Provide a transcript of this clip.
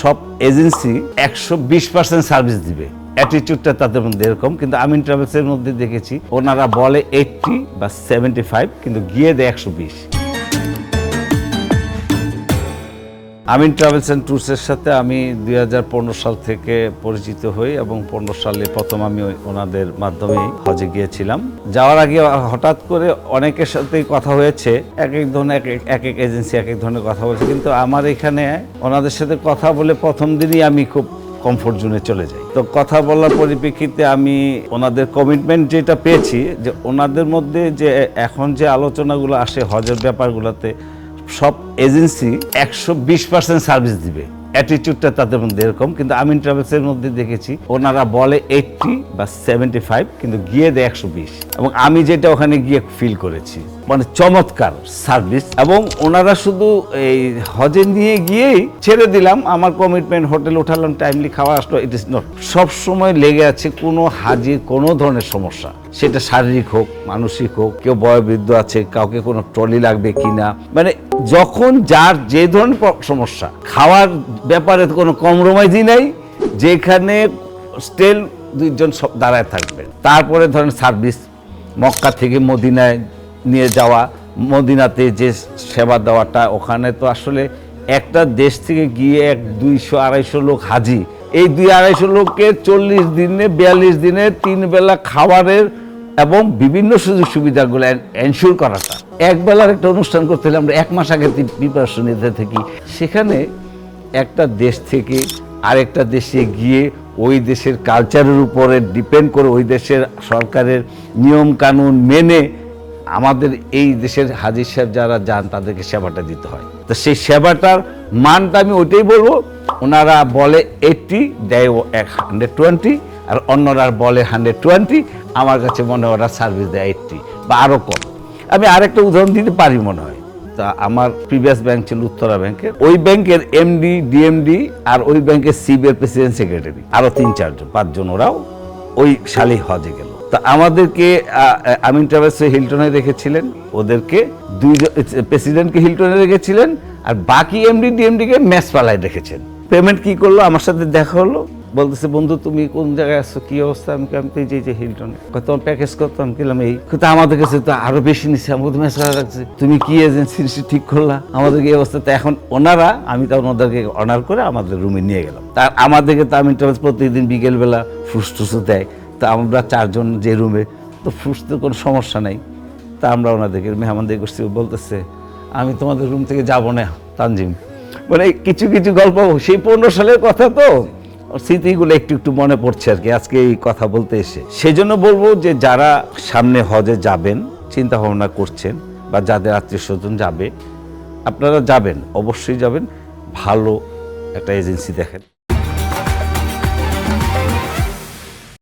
সব agency 120% service দিবে, অ্যাটিটিউডটা তাদের মধ্যে এরকম। কিন্তু আমিন ট্রাভেলসের মধ্যে দেখেছি ওনারা বলে 80 বা 75, কিন্তু গিয়ে দেয় 120। আমিন ট্রাভেলস অ্যান্ড ট্যুরসের সাথে আমি 2015 সাল থেকে পরিচিত হই এবং 15 সালে প্রথম আমি ওনাদের মাধ্যমেই হজে গিয়েছিলাম। যাওয়ার আগে হঠাৎ করে অনেকের সাথেই কথা হয়েছে, এক এক ধরনের এক এক এজেন্সি এক এক ধরনের কথা বলছে, কিন্তু আমার এখানে ওনাদের সাথে কথা বলে প্রথম দিনই আমি খুব কমফোর্ট জোনে চলে যাই। তো কথা বলার পরিপ্রেক্ষিতে আমি ওনাদের কমিটমেন্ট যেটা পেয়েছি, যে ওনাদের মধ্যে যে এখন যে আলোচনাগুলো আসে হজের ব্যাপারগুলোতে, সব এজেন্সি 120% সার্ভিস দিবে, অ্যাটিটিউডটা তাদের মধ্যে এরকম। কিন্তু আমিন ট্রাভেলসের মধ্যে দেখেছি ওনারা বলে 80 বা 75, কিন্তু গিয়ে দেয় 120। এবং আমি যেটা ওখানে গিয়ে ফিল করেছি, মানে চমৎকার সার্ভিস। এবং ওনারা শুধু এই হজে নিয়ে গিয়েই ছেড়ে দিলাম, আমার কমিটমেন্ট, হোটেল উঠালাম, টাইমলি খাওয়া আসলো, ইট ইস নট। সবসময় লেগে আছে কোনো হাজির কোনো ধরনের সমস্যা, সেটা শারীরিক হোক মানসিক হোক, কেউ বয়োবৃদ্ধ আছে, কাউকে কোনো ট্রলি লাগবে কিনা, মানে যখন যার যে ধরনের সমস্যা, খাওয়ার ব্যাপারে কোনো কম্প্রোমাইজই নাই, যেখানে স্টেল দুইজন সব দাঁড়ায় থাকবে। তারপরে ধরেন সার্ভিস, মক্কা থেকে মদিনায় নিয়ে যাওয়া, মদিনাতে যে সেবা দেওয়াটা, ওখানে তো আসলে একটা দেশ থেকে গিয়ে 200-250 লোক হাজি, এই 200-250 লোককে 40 দিনে 42 দিনে 3 বেলা খাবারের এবং বিভিন্ন সুযোগ সুবিধাগুলো এনশিওর করাটা। এক বেলার একটা অনুষ্ঠান করতে হলে আমরা 1 মাস আগে প্রিপারেশন নিতে থাকি। সেখানে একটা দেশ থেকে আরেকটা দেশে গিয়ে ওই দেশের কালচারের উপরে ডিপেন্ড করে ওই দেশের সরকারের নিয়ম কানুন মেনে আমাদের এই দেশের হাজির সাহেব যারা যান তাদেরকে সেবাটা দিতে হয়। তো সেই সেবাটার মানটা আমি ওইটাই বলবো, ওনারা বলে 80, দেয় 120, আর অন্যরা বলে 120। আমার কাছে মনে হয় ওরা সার্ভিস দেয় 80 বা আরও কম। আমি আরেকটা উদাহরণ দিতে পারি মনে হয়। তা আমার প্রিভিয়াস ব্যাংক ছিল উত্তরা ব্যাংকের, ওই ব্যাংকের এমডি, ডিএমডি আর ওই ব্যাংকের সিবিএর প্রেসিডেন্ট সেক্রেটারি, আরও 3-4জন 5জন, ওরাও ওই সালেই হজে গেল। তা আমাদেরকে আমিন ট্রাভেলস হিলটনে রেখেছিলেন, ওদেরকে প্রেসিডেন্টকে হিলটনে রেখেছিলেন, আর বাকি এমডি ডিএমডিকে মেসপালায় রেখেছেন। পেমেন্ট কি করলো, আমার সাথে দেখা হলো, বলতেছে বন্ধু তুমি কোন জায়গায় আসছো, কি অবস্থা? আমি যে হিলটনে। তোমার প্যাকেজ করতো, আমি গেলাম এই, কিন্তু আমাদের কাছে তো আরো বেশি নিচ্ছে, আমাকে তো মেসপালা রাখছে, তুমি কি এজেন্সি ঠিক করলা, আমাদেরকে এই অবস্থাতে। এখন ওনারা, আমি তো ওনাদেরকে অনার করে আমাদের রুমে নিয়ে গেলাম। তার আমাদেরকে তো আমিন ট্রাভেলস প্রতিদিন বিকেলবেলা ফুসটুসু দেয়। তা আমরা 4জন যে রুমে, তো ফুসতে কোনো সমস্যা নেই। তা আমরা ওনাদেরকে মেহমানদের গোষ্ঠী বলতেছে, আমি তোমাদের রুম থেকে যাবো না তানজিম। মানে কিছু কিছু গল্প সেই 15 সালের কথা, তো স্মৃতিগুলো একটু একটু মনে পড়ছে আর কি আজকে এই কথা বলতে এসে। সেই জন্য বলবো যে যারা সামনে হজে যাবেন, চিন্তা ভাবনা করছেন, বা যাদের আত্মীয় স্বজন যাবে, আপনারা যাবেন, অবশ্যই যাবেন, ভালো একটা এজেন্সি দেখেন।